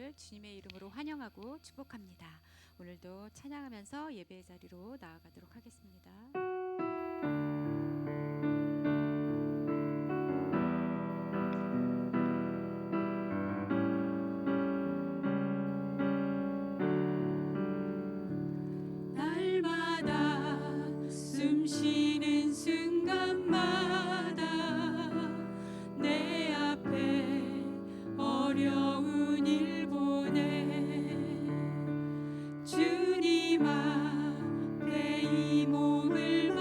것을 주님의 이름으로 환영하고 축복합니다. 오늘도 찬양하면서 예배의 자리로 나아가도록 하겠습니다. 날마다 숨 쉬는 순간마다 내 앞에 어려운 일 보내 주님 앞에 이 몸을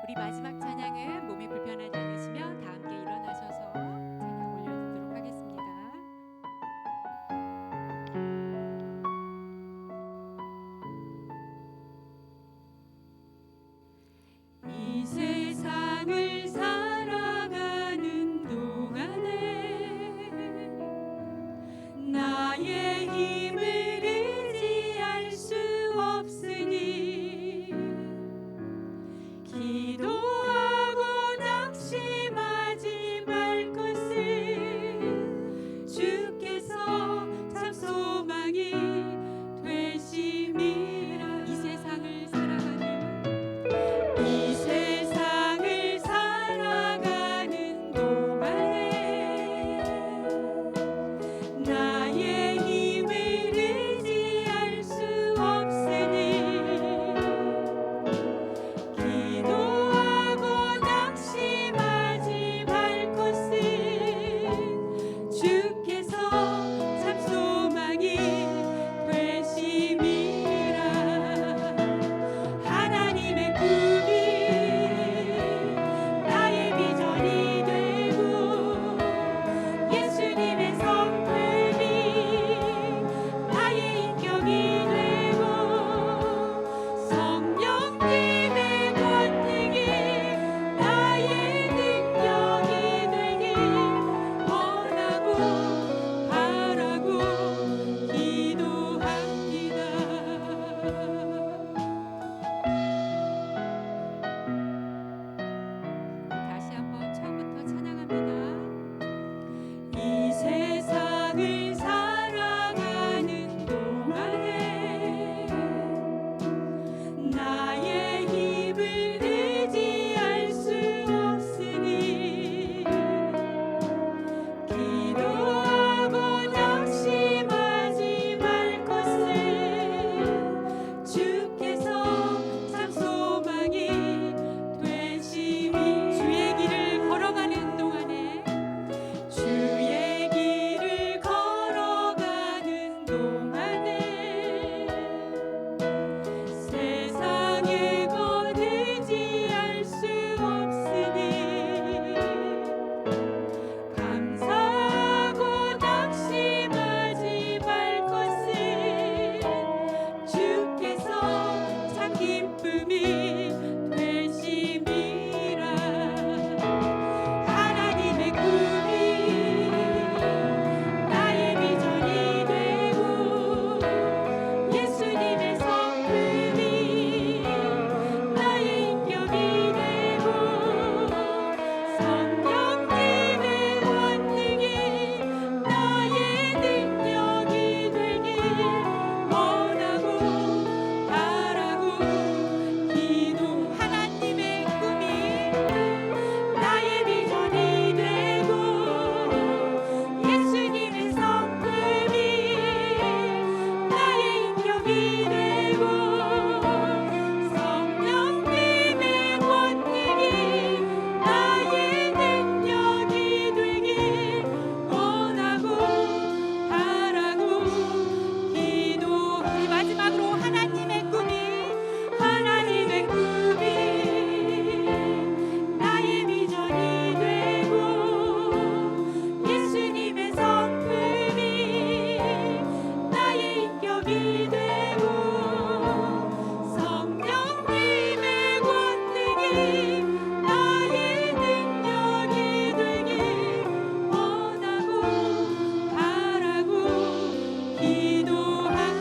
우리 마지막 찬양은 몸이 불편하지 않으시면 다 함께 일어나셔서 찬양 올려드리도록 하겠습니다. 이 세상을 살아가는 동안에 나의 힘을 의지할 수 없으니 기도하고 낙심하지 말 것을 주께서 참 소망이 되심이라. 이 세상을 살아가는 동안에 나의 힘을 의지할 수 없으니 기도하고 낙심하지 말 것을 주께서 참 소망이 되심이라. 하나님의 꿈이 나의 비전이 되고 예수님의 성품이 나의 인격이 되고 성령님의 권능이 나의 능력이 되길 원하고 바라고 기도합니다. 다시 한번 처음부터 찬양합니다. 이 세상을 살아가는 동안에 나의 힘을 의지할 수 없으니 기도하고 낙심하지 말 것을 주께서 참 소망이 되심이. 주의 길을 걸어가는 동안에 주의 길을 걸어가는 동안에 세상의 것 의지할 수 없으니 감사하고 낙심하지 말 것을 주께서 참 기쁨이 되심이라. 하나님의 꿈이 나의 비전이 되고 예수님의 성품이 나의 인격이 되고 성령님의 권능이 나의 능력이 되길 원하고 바라고 기도. 하나님의 꿈이 나의 비전이 되고 예수님의 성품이 나의 인격이 되고 성령님의 권능이 나의 능력이 되길 원하고 바라고 기도. 우리 마지막으로 하나님의 꿈이 나의 비전이 되고 예수님의 성품이 나의 인격이 되고 성령님의 권능이 나의 능력이 되길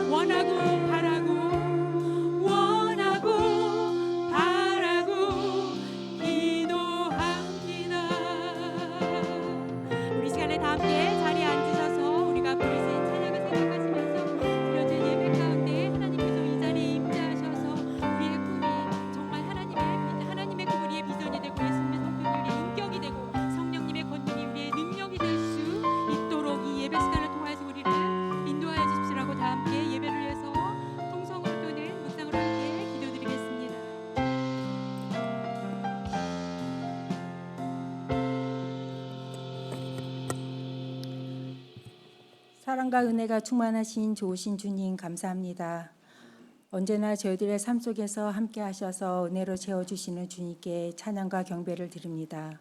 원하고 바라고 원하고 바라고 기도합니다. 우리 시간에 다 함께 자리에 앉으셔서 우리가 부르신 찬양을 생각하시면서 드려진 예배 가운데 하나님께서 이 자리에 임재하셔서 우리의 꿈이 정말 하나님의 꿈이 우리의 비전이 되고 예수님의 성품이 우리의 인격이 되고 성령님의 권능이 우리의 능력이 될 수 있도록 이 예배 시간을 통해서 우리를 인도하여 주시라고 다 함께 예배를 위해서 통성으로 또는 묵상으로 함께 기도드리겠습니다. 사랑과 은혜가 충만하신 좋으신 주님 감사합니다. 언제나 저희들의 삶 속에서 함께 하셔서 은혜로 채워주시는 주님께 찬양과 경배를 드립니다.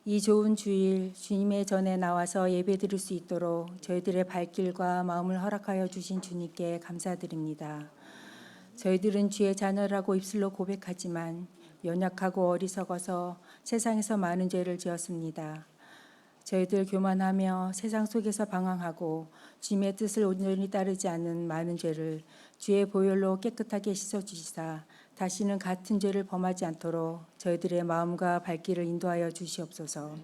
이 좋은 주일 주님의 전에 나와서 예배드릴 수 있도록 저희들의 발길과 마음을 허락하여 주신 주님께 감사드립니다. 저희들은 주의 자녀라고 입술로 고백하지만 연약하고 어리석어서 세상에서 많은 죄를 지었습니다. 저희들 교만하며 세상 속에서 방황하고 주님의 뜻을 온전히 따르지 않는 많은 죄를 주의 보혈로 깨끗하게 씻어주시사 다시는 같은 죄를 범하지 않도록 저희들의 마음과 발길을 인도하여 주시옵소서.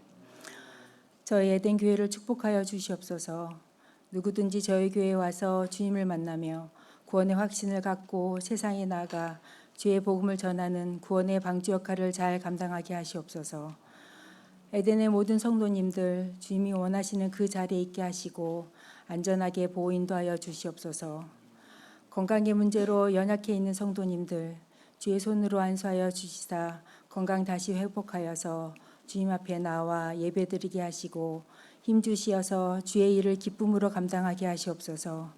저희 에덴 교회를 축복하여 주시옵소서. 누구든지 저희 교회에 와서 주님을 만나며 구원의 확신을 갖고 세상에 나아가 주의 복음을 전하는 구원의 방주 역할을 잘 감당하게 하시옵소서. 에덴의 모든 성도님들 주님이 원하시는 그 자리에 있게 하시고 안전하게 보호 인도하여 주시옵소서. 건강의 문제로 연약해 있는 성도님들 주의 손으로 안수하여 주시사 건강 다시 회복하여서 주님 앞에 나와 예배드리게 하시고 힘 주시어서 주의 일을 기쁨으로 감당하게 하시옵소서.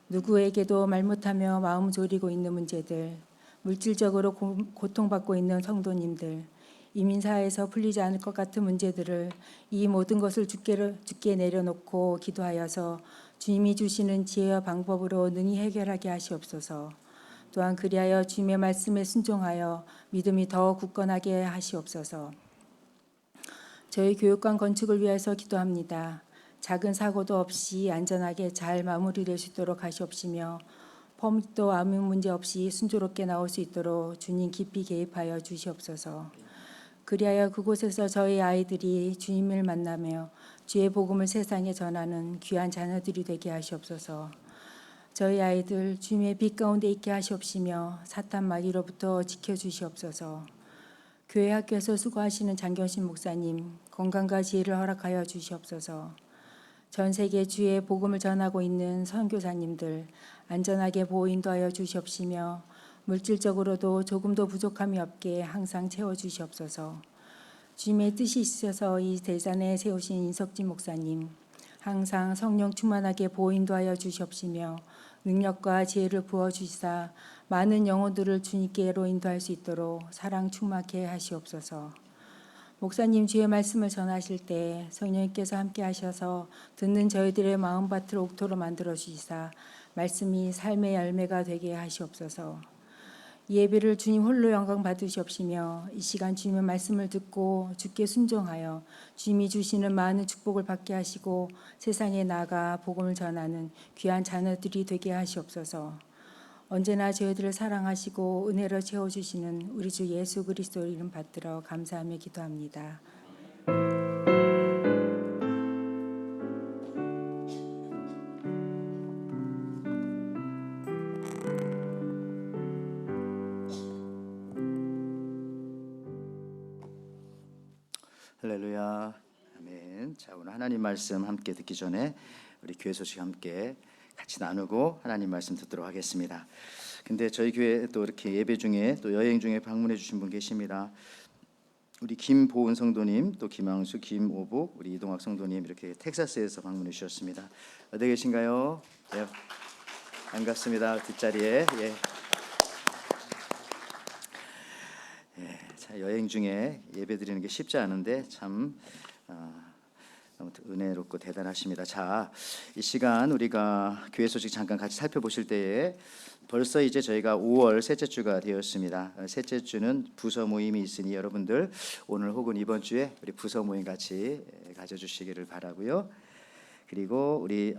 누구에게도 말 못하며 마음 졸이고 있는 문제들, 물질적으로 고통받고 있는 성도님들, 이민사회에서 풀리지 않을 것 같은 문제들을 이 모든 것을 주께 내려놓고 기도하여서 주님이 주시는 지혜와 방법으로 능히 해결하게 하시옵소서. 또한 그리하여 주님의 말씀에 순종하여 믿음이 더 굳건하게 하시옵소서. 저희 교육관 건축을 위해서 기도합니다. 작은 사고도 없이 안전하게 잘 마무리될 수 있도록 하시옵시며 퍼밋도 아무 문제 없이 순조롭게 나올 수 있도록 주님 깊이 개입하여 주시옵소서. 그리하여 그곳에서 저희 아이들이 주님을 만나며 주의 복음을 세상에 전하는 귀한 자녀들이 되게 하시옵소서. 저희 아이들 주님의 빛 가운데 있게 하시옵시며 사탄 마귀로부터 지켜주시옵소서. 교회 학교에서 수고하시는 장경신 목사님 건강과 지혜를 허락하여 주시옵소서. 전 세계 주의 복음을 전하고 있는 선교사님들 안전하게 보호 인도하여 주시옵시며 물질적으로도 조금도 부족함이 없게 항상 채워주시옵소서. 주님의 뜻이 있어서 이 대산에 세우신 인석진 목사님 항상 성령 충만하게 보호 인도하여 주시옵시며 능력과 지혜를 부어주시사 많은 영혼들을 주님께로 인도할 수 있도록 사랑 충만케 하시옵소서. 목사님 주의 말씀을 전하실 때 성령님께서 함께 하셔서 듣는 저희들의 마음밭을 옥토로 만들어 주시사 말씀이 삶의 열매가 되게 하시옵소서. 이 예배를 주님 홀로 영광 받으시옵시며 이 시간 주님의 말씀을 듣고 주께 순종하여 주님이 주시는 많은 축복을 받게 하시고 세상에 나가 복음을 전하는 귀한 자녀들이 되게 하시옵소서. 언제나 저희들을 사랑하시고 은혜로 채워주시는 우리 주 예수 그리스도 이름 받들어 감사하며 기도합니다. 할렐루야, 아멘. 자, 오늘 하나님 말씀 함께 듣기 전에 우리 교회 소식 함께 같이 나누고 하나님 말씀 듣도록 하겠습니다. 근데 저희 교회 또 이렇게 예배 중에 또 여행 중에 방문해 주신 분 계십니다. 우리 김보은 성도님, 또 김항수, 김오복, 우리 이동학 성도님 이렇게 텍사스에서 방문해 주셨습니다. 어디 계신가요? 네, 반갑습니다. 뒷자리에. 예. 자, 여행 중에 예배 드리는 게 쉽지 않은데 참 너무 은혜롭고 대단하십니다. 자, 이 시간 우리가 교회 소식 잠깐 같이 살펴보실 때에 벌써 이제 저희가 5월 셋째 주가 되었습니다. 셋째 주는 부서 모임이 있으니 여러분들 오늘 혹은 이번 주에 우리 부서 모임 같이 가져주시기를 바라고요. 그리고 우리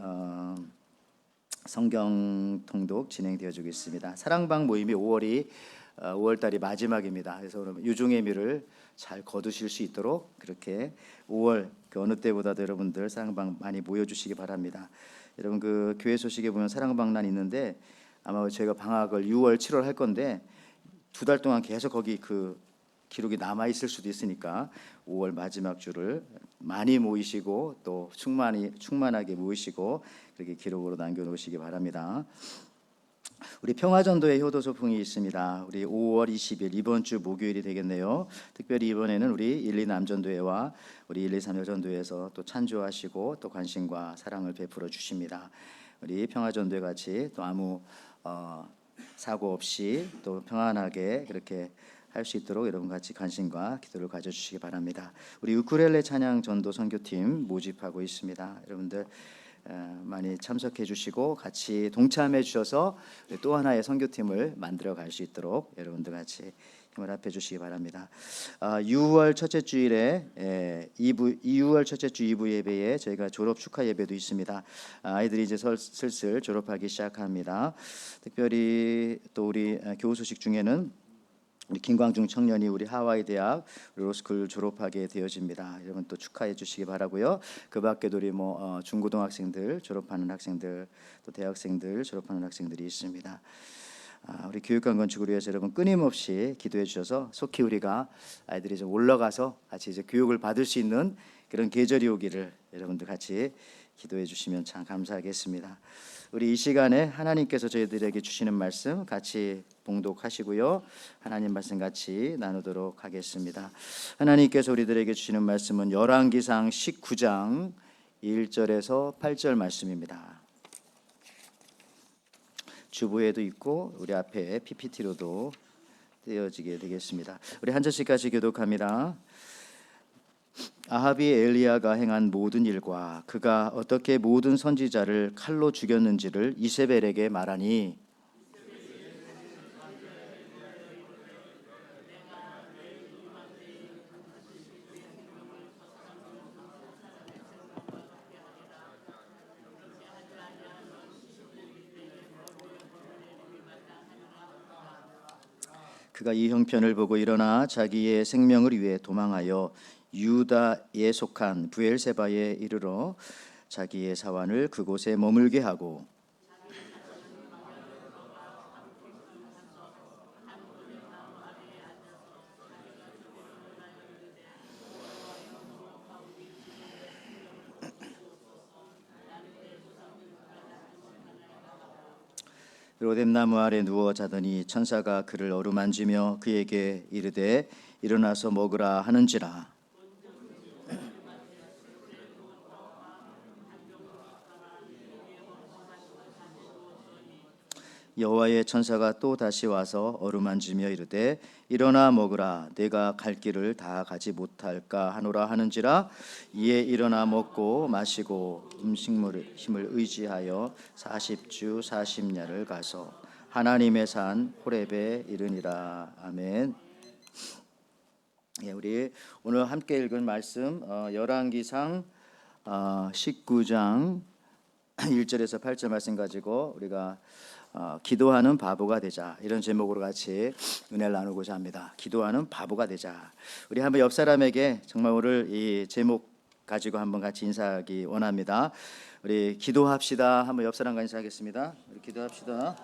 성경 통독 진행되어지고 있습니다. 사랑방 모임이 5월 달이 마지막입니다. 그래서 여러분 유종의 미를 잘 거두실 수 있도록 그렇게 5월 그 어느 때보다도 여러분들 사랑방 많이 모여주시기 바랍니다. 여러분 그 교회 소식에 보면 사랑방란 있는데 아마 저희가 방학을 6월, 7월 할 건데 2달 동안 계속 거기 그 기록이 남아 있을 수도 있으니까 5월 마지막 주를 많이 모이시고 또 충만하게 모이시고 그렇게 기록으로 남겨놓으시기 바랍니다. 우리 평화전도회 효도 소풍이 있습니다. 우리 5월 20일 이번 주 목요일이 되겠네요. 특별히 이번에는 우리 1, 2 남전도회와 우리 1, 2, 3 여전도회에서 또 찬조하시고 또 관심과 사랑을 베풀어 주십니다. 우리 평화전도회 같이 또 아무 사고 없이 또 평안하게 그렇게 할 수 있도록 여러분 같이 관심과 기도를 가져주시기 바랍니다. 우리 우쿨렐레 찬양 전도 선교팀 모집하고 있습니다. 여러분들 많이 참석해 주시고 같이 동참해 주셔서 또 하나의 선교팀을 만들어 갈 수 있도록 여러분들 같이 힘을 합해 주시기 바랍니다. 6월 첫째 주일에 2월 첫째 주 2부 예배에 저희가 졸업 축하 예배도 있습니다. 아이들이 이제 슬슬 졸업하기 시작합니다. 특별히 또 우리 교우 소식 중에는 우리 김광중 청년이 우리 하와이 대학 로스쿨 졸업하게 되어집니다. 여러분 또 축하해 주시기 바라고요. 그 밖에도 우리 중고등학생들 졸업하는 학생들, 또 대학생들 졸업하는 학생들이 있습니다. 우리 교육관 건축을 위해서 여러분 끊임없이 기도해 주셔서 속히 우리가 아이들이 좀 올라가서 같이 이제 교육을 받을 수 있는 그런 계절이 오기를 여러분들 같이 기도해 주시면 참 감사하겠습니다. 우리 이 시간에 하나님께서 저희들에게 주시는 말씀 같이 봉독하시고요. 하나님 말씀 같이 나누도록 하겠습니다. 하나님께서 우리들에게 주시는 말씀은 열왕기상 19장 1절에서 8절 말씀입니다. 주보에도 있고 우리 앞에 PPT로도 띄어지게 되겠습니다. 우리 한 절씩 같이 교독합니다. 아합이 엘리야가 행한 모든 일과 그가 어떻게 모든 선지자를 칼로 죽였는지를 이세벨에게 말하니 그가 이 형편을 보고 일어나 자기의 생명을 위해 도망하여 유다에 속한 브엘세바에 이르러 자기의 사환을 그곳에 머물게 하고 로뎀나무 아래 누워 자더니 천사가 그를 어루만지며 그에게 이르되 일어나서 먹으라 하는지라. 여호와의 천사가 또 다시 와서 어루만지며 이르되 일어나 먹으라 내가 갈 길을 다 가지 못할까 하노라 하는지라. 이에 일어나 먹고 마시고 음식물을 힘을 의지하여 40주 40야를 가서 하나님의 산 호렙에 이르니라. 아멘. 예, 우리 오늘 함께 읽은 말씀 열왕기상 19장 1절에서 8절 말씀 가지고 우리가 기도하는 바보가 되자 이런 제목으로 같이 은혜를 나누고자 합니다. 기도하는 바보가 되자. 우리 한번 옆 사람에게 정말 오늘 이 제목 가지고 한번 같이 인사하기 원합니다. 우리 기도합시다. 한번 옆 사람과 인사하겠습니다. 우리 기도합시다.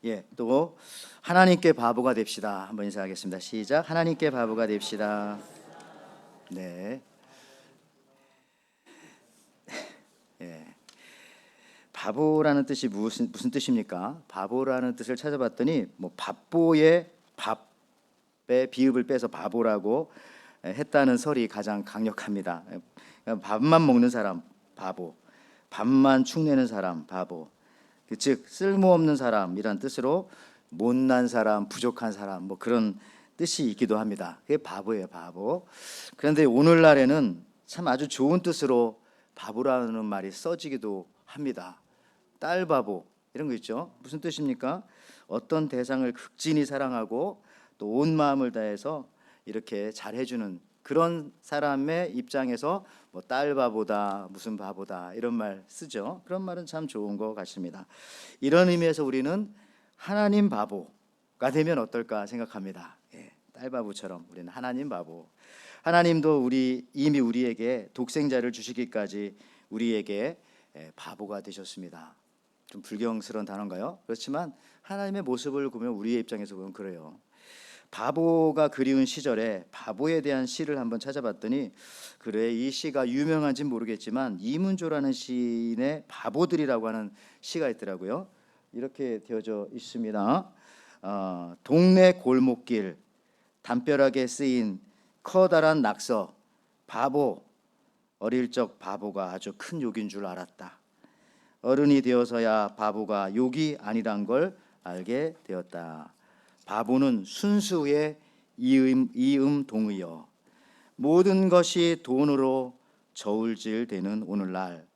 예, 또 하나님께 바보가 됩시다. 한번 인사하겠습니다. 시작. 하나님께 바보가 됩시다. 네. 예. 바보라는 뜻이 무슨 뜻입니까? 바보라는 뜻을 찾아봤더니 밥보의 밥의 비읍을 빼서 바보라고 했다는 설이 가장 강력합니다. 밥만 먹는 사람 바보, 밥만 축내는 사람 바보. 즉 쓸모없는 사람이란 뜻으로 못난 사람, 부족한 사람 그런 뜻이 있기도 합니다. 그게 바보예요, 바보. 그런데 오늘날에는 참 아주 좋은 뜻으로 바보라는 말이 써지기도 합니다. 딸바보 이런 거 있죠. 무슨 뜻입니까? 어떤 대상을 극진히 사랑하고 또 온 마음을 다해서 이렇게 잘해주는 그런 사람의 입장에서 딸바보다 무슨 바보다 이런 말 쓰죠. 그런 말은 참 좋은 것 같습니다. 이런 의미에서 우리는 하나님 바보가 되면 어떨까 생각합니다. 예, 딸바보처럼 우리는 하나님 바보. 하나님도 이미 우리에게 독생자를 주시기까지 우리에게 바보가 되셨습니다. 좀 불경스러운 단어인가요? 그렇지만 하나님의 모습을 보면 우리의 입장에서 보면 그래요. 바보가 그리운 시절에 바보에 대한 시를 한번 찾아봤더니 그래 이 시가 유명한지는 모르겠지만 이문조라는 시인의 바보들이라고 하는 시가 있더라고요. 이렇게 되어져 있습니다. 동네 골목길 담벼락에 쓰인 커다란 낙서 바보 어릴 적 바보가 아주 큰 욕인 줄 알았다. 어른이 되어서야 바보가 욕이 아니란 걸 알게 되었다. 바보는 순수의 이음동의어. 모든 것이 돈으로 저울질되는 오늘날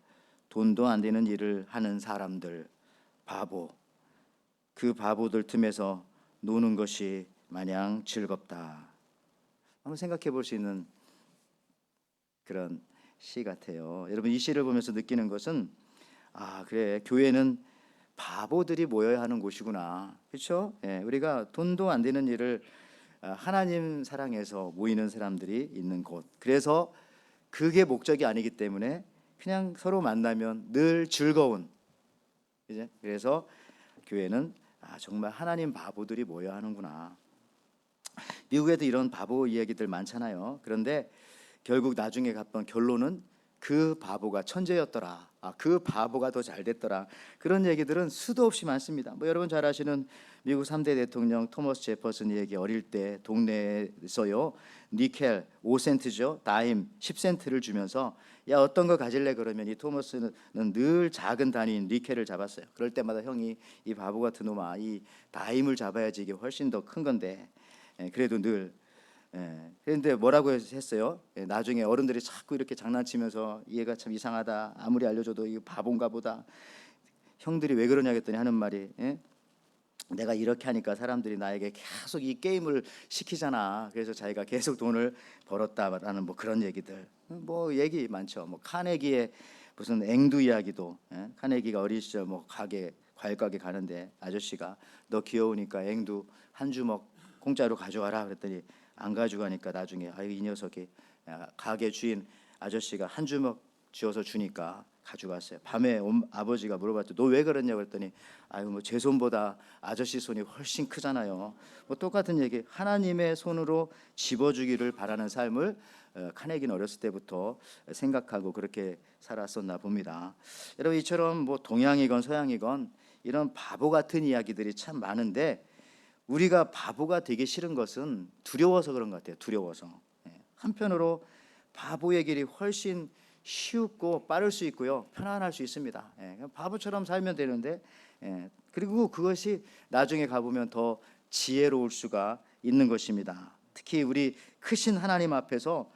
돈도 안 되는 일을 하는 사람들, 바보. 그 바보들 틈에서 노는 것이 마냥 즐겁다. 한번 생각해 볼 수 있는 그런 시 같아요. 여러분, 이 시를 보면서 느끼는 것은 그래, 교회는 바보들이 모여야 하는 곳이구나. 그렇죠? 예, 우리가 돈도 안 되는 일을 하나님 사랑해서 모이는 사람들이 있는 곳. 그래서 그게 목적이 아니기 때문에 그냥 서로 만나면 늘 즐거운. 이제 그래서 교회는 정말 하나님 바보들이 모여야 하는구나. 미국에도 이런 바보 이야기들 많잖아요. 그런데 결국 나중에 갔던 결론은 그 바보가 천재였더라. 그 바보가 더 잘 됐더라. 그런 얘기들은 수도 없이 많습니다. 뭐 여러분 잘 아시는 미국 3대 대통령 토머스 제퍼슨 얘기, 어릴 때 동네에서요 니켈 5센트죠, 다임 10센트를 주면서 야 어떤 거 가질래 그러면 이 토머스는 늘 작은 단위인 니켈을 잡았어요. 그럴 때마다 형이 이 바보 같은 놈아 이 다임을 잡아야지 이게 훨씬 더 큰 건데 그래도 늘 그런데 뭐라고 했어요? 나중에 어른들이 자꾸 이렇게 장난치면서 얘가 참 이상하다. 아무리 알려줘도 이 바본가 보다. 형들이 왜 그러냐 했더니 하는 말이 내가 이렇게 하니까 사람들이 나에게 계속 이 게임을 시키잖아. 그래서 자기가 계속 돈을 벌었다라는 뭐 그런 얘기들. 뭐 얘기 많죠. 뭐 카네기의 무슨 앵두 이야기도 카네기가 어린 시절 뭐 과일 가게 가는데 아저씨가 너 귀여우니까 앵두 한 주먹 공짜로 가져와라 그랬더니 안 가져가니까 나중에 이 녀석이 가게 주인 아저씨가 한 주먹 쥐어서 주니까 가져갔어요. 밤에 아버지가 물어봤죠. 너 왜 그랬냐고 그랬더니 뭐 제 손보다 아저씨 손이 훨씬 크잖아요. 뭐 똑같은 얘기. 하나님의 손으로 집어주기를 바라는 삶을 카네기는 어렸을 때부터 생각하고 그렇게 살았었나 봅니다. 여러분 이처럼 뭐 동양이건 서양이건 이런 바보 같은 이야기들이 참 많은데 우리가 바보가 되기 싫은 것은 두려워서 그런 것 같아요. 두려워서. 한편으로 바보의 길이 훨씬 쉽고 빠를 수 있고요, 편안할 수 있습니다. 바보처럼 살면 되는데 그리고 그것이 나중에 가보면 더 지혜로울 수가 있는 것입니다. 특히 우리 크신 하나님 앞에서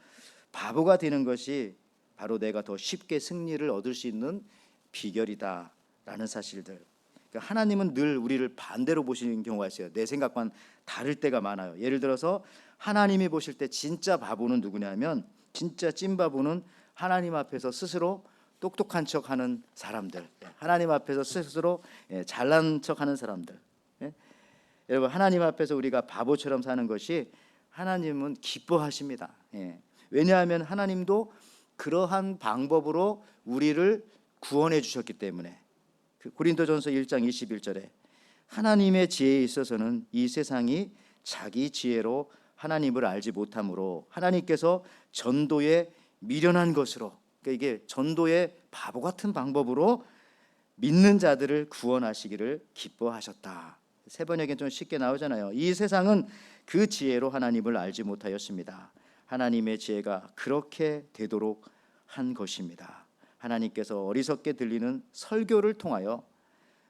바보가 되는 것이 바로 내가 더 쉽게 승리를 얻을 수 있는 비결이다라는 사실들. 그러니까 하나님은 늘 우리를 반대로 보시는 경우가 있어요. 내 생각과는 다를 때가 많아요. 예를 들어서 하나님이 보실 때 진짜 바보는 누구냐면, 진짜 찐바보는 하나님 앞에서 스스로 똑똑한 척하는 사람들, 하나님 앞에서 스스로 잘난 척하는 사람들. 여러분 하나님 앞에서 우리가 바보처럼 사는 것이 하나님은 기뻐하십니다. 왜냐하면 하나님도 그러한 방법으로 우리를 구원해 주셨기 때문에. 고린도전서 1장 21절에 하나님의 지혜에 있어서는 이 세상이 자기 지혜로 하나님을 알지 못하므로 하나님께서 전도에 미련한 것으로, 그러니까 이게 전도의 바보 같은 방법으로 믿는 자들을 구원하시기를 기뻐하셨다. 세 번역엔 좀 쉽게 나오잖아요. 이 세상은 그 지혜로 하나님을 알지 못하였습니다. 하나님의 지혜가 그렇게 되도록 한 것입니다. 하나님께서 어리석게 들리는 설교를 통하여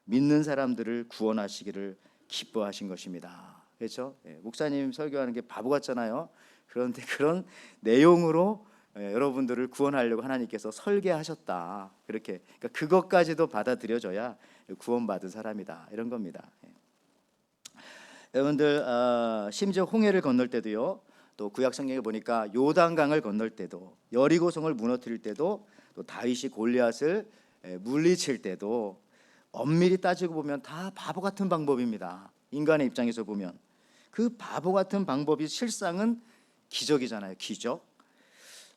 믿는 사람들을 구원하시기를 기뻐하신 것입니다. 그렇죠? 목사님 설교하는 게 바보 같잖아요. 그런데 그런 내용으로 여러분들을 구원하려고 하나님께서 설계하셨다. 그렇게, 그러니까 그것까지도 받아들여져야 구원받은 사람이다. 이런 겁니다. 여러분들 심지어 홍해를 건널 때도요, 또 구약 성경에 보니까 요단강을 건널 때도, 여리고성을 무너뜨릴 때도, 또 다윗이 골리앗을 물리칠 때도 엄밀히 따지고 보면 다 바보 같은 방법입니다. 인간의 입장에서 보면 그 바보 같은 방법이 실상은 기적이잖아요. 기적.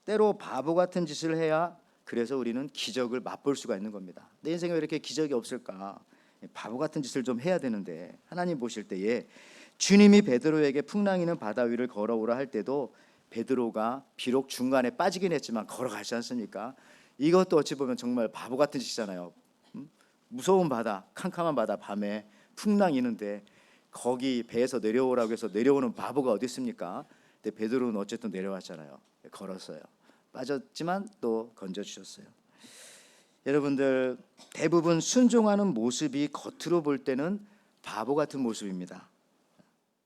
때로 바보 같은 짓을 해야 그래서 우리는 기적을 맛볼 수가 있는 겁니다. 내 인생에 왜 이렇게 기적이 없을까? 바보 같은 짓을 좀 해야 되는데, 하나님 보실 때에 주님이 베드로에게 풍랑이는 바다 위를 걸어오라 할 때도 베드로가 비록 중간에 빠지긴 했지만 걸어가지 않습니까? 이것도 어찌 보면 정말 바보 같은 짓이잖아요. 무서운 바다, 캄캄한 바다, 밤에 풍랑이 있는데 거기 배에서 내려오라고 해서 내려오는 바보가 어디 있습니까? 근데 베드로는 어쨌든 내려왔잖아요. 걸었어요. 빠졌지만 또 건져주셨어요. 여러분들 대부분 순종하는 모습이 겉으로 볼 때는 바보 같은 모습입니다.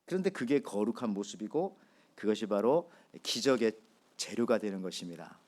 그런데 그게 거룩한 모습이고 그것이 바로 기적의 재료가 되는 것입니다.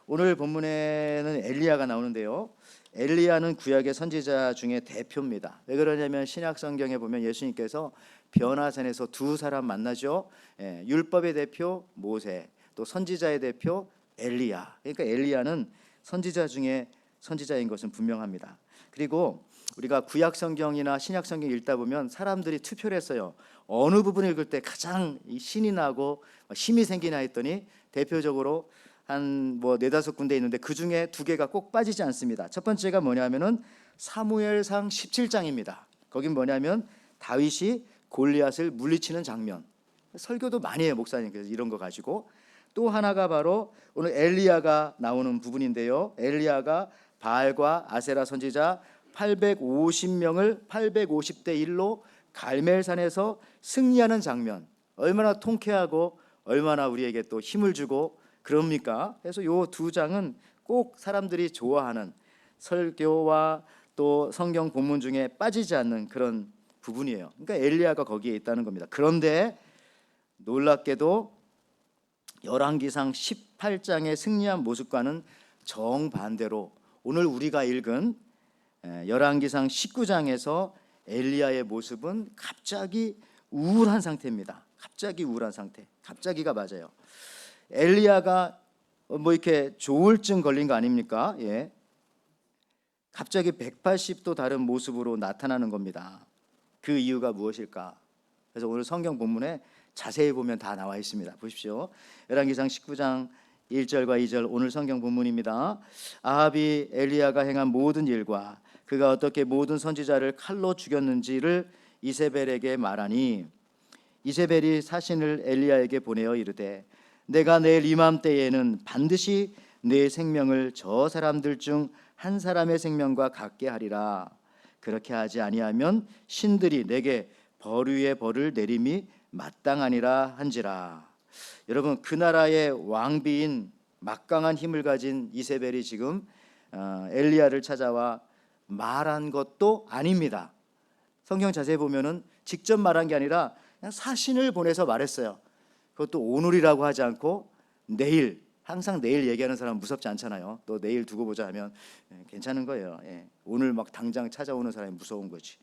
오늘 본문에는 엘리야가 나오는데요. 엘리야는 구약의 선지자 중에 대표입니다. 왜 그러냐면 신약 성경에 보면 예수님께서 변화산에서 두 사람 만나죠. 율법의 대표 모세, 또 선지자의 대표 엘리야. 그러니까 엘리야는 선지자 중에 선지자인 것은 분명합니다. 그리고 우리가 구약 성경이나 신약 성경 읽다 보면 사람들이 투표를 했어요. 어느 부분을 읽을 때 가장 신이 나고 힘이 생기나 했더니 대표적으로 한 네다섯 군데 있는데 그 중에 두 개가 꼭 빠지지 않습니다. 첫 번째가 뭐냐면은 사무엘상 17장입니다. 거긴 뭐냐면 다윗이 골리앗을 물리치는 장면. 설교도 많이 해요, 목사님. 그래서 이런 거 가지고. 또 하나가 바로 오늘 엘리야가 나오는 부분인데요. 엘리야가 바알과 아세라 선지자 850명을 850대 1로 갈멜산에서 승리하는 장면. 얼마나 통쾌하고 얼마나 우리에게 또 힘을 주고 그럽니까? 그래서 요 두 장은 꼭 사람들이 좋아하는 설교와 또 성경 본문 중에 빠지지 않는 그런 부분이에요. 그러니까 엘리야가 거기에 있다는 겁니다. 그런데 놀랍게도 열왕기상 18장의 승리한 모습과는 정반대로 오늘 우리가 읽은 열왕기상 19장에서 엘리야의 모습은 갑자기 우울한 상태입니다. 갑자기 우울한 상태. 갑자기가 맞아요. 엘리야가 이렇게 조울증 걸린 거 아닙니까? 예. 갑자기 180도 다른 모습으로 나타나는 겁니다. 그 이유가 무엇일까? 그래서 오늘 성경 본문에 자세히 보면 다 나와 있습니다. 보십시오. 열왕기상 19장 1절과 2절 오늘 성경 본문입니다. 아합이 엘리야가 행한 모든 일과 그가 어떻게 모든 선지자를 칼로 죽였는지를 이세벨에게 말하니 이세벨이 사신을 엘리야에게 보내어 이르되 내가 내일 이맘때에는 반드시 내 생명을 저 사람들 중 한 사람의 생명과 같게 하리라. 그렇게 하지 아니하면 신들이 내게 벌 위에 벌을 내림이 마땅하니라 한지라. 여러분 그 나라의 왕비인 막강한 힘을 가진 이세벨이 지금 엘리야를 찾아와 말한 것도 아닙니다. 성경 자세히 보면은 직접 말한 게 아니라 그냥 사신을 보내서 말했어요. 그것도 오늘이라고 하지 않고 내일. 항상 내일 얘기하는 사람은 무섭지 않잖아요. 또 내일 두고 보자 하면 괜찮은 거예요. 오늘 막 당장 찾아오는 사람이 무서운 거지.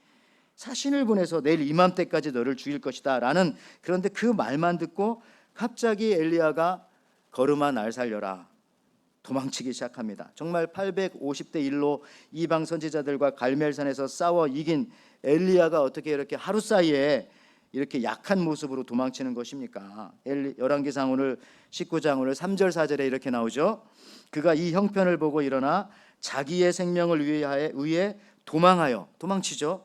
사신을 보내서 내일 이맘때까지 너를 죽일 것이다 라는, 그런데 그 말만 듣고 갑자기 엘리야가 걸음아 날 살려라 도망치기 시작합니다. 정말 850대 1로 이방 선지자들과 갈멜산에서 싸워 이긴 엘리야가 어떻게 이렇게 하루 사이에 이렇게 약한 모습으로 도망치는 것입니까? 열왕기상 오늘 19장 오늘 3절 4절에 이렇게 나오죠. 그가 이 형편을 보고 일어나 자기의 생명을 위해 도망치죠.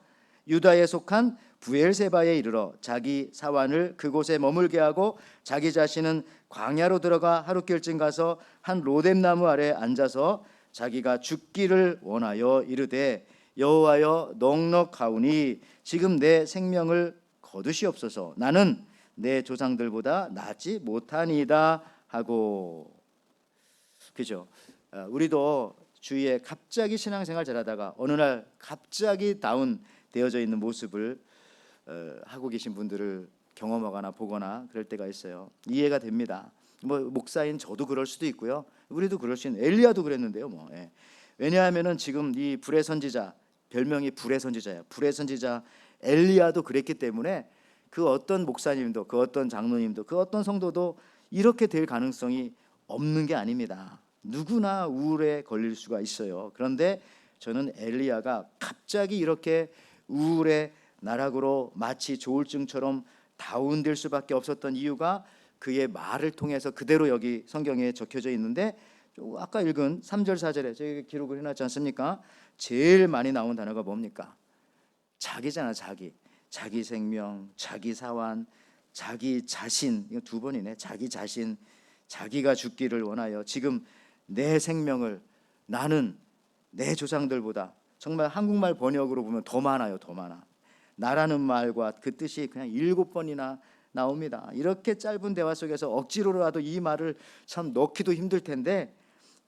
유다에 속한 부엘세바에 이르러 자기 사환을 그곳에 머물게 하고 자기 자신은 광야로 들어가 하룻길쯤 가서 한 로뎀나무 아래 앉아서 자기가 죽기를 원하여 이르되 여호와여 넉넉하오니 지금 내 생명을 거두시옵소서. 나는 내 조상들보다 낫지 못하니이다 하고. 그죠? 우리도 주위에 갑자기 신앙생활 잘하다가 어느 날 갑자기 다운되어져 있는 모습을 하고 계신 분들을 경험하거나 보거나 그럴 때가 있어요. 이해가 됩니다. 목사인 저도 그럴 수도 있고요. 우리도 그럴 수 있는, 엘리야도 그랬는데요. 왜냐하면은 지금 이 불의 선지자, 별명이 불의 선지자예요. 불의 선지자 엘리야도 그랬기 때문에 그 어떤 목사님도 그 어떤 장로님도 그 어떤 성도도 이렇게 될 가능성이 없는 게 아닙니다. 누구나 우울에 걸릴 수가 있어요. 그런데 저는 엘리야가 갑자기 이렇게 우울의 나락으로 마치 조울증처럼 다운될 수밖에 없었던 이유가 그의 말을 통해서 그대로 여기 성경에 적혀져 있는데, 아까 읽은 3절 4절에 저희 기록을 해놨지 않습니까? 제일 많이 나온 단어가 뭡니까? 자기잖아. 자기 생명, 자기 사환, 자기 자신. 이거 두 번이네. 자기 자신, 자기가 죽기를 원하여 지금 내 생명을, 나는 내 조상들보다, 정말 한국말 번역으로 보면 더 많아요. 더 많아. 나라는 말과 그 뜻이 그냥 7번이나 나옵니다. 이렇게 짧은 대화 속에서 억지로라도 이 말을 참 넣기도 힘들 텐데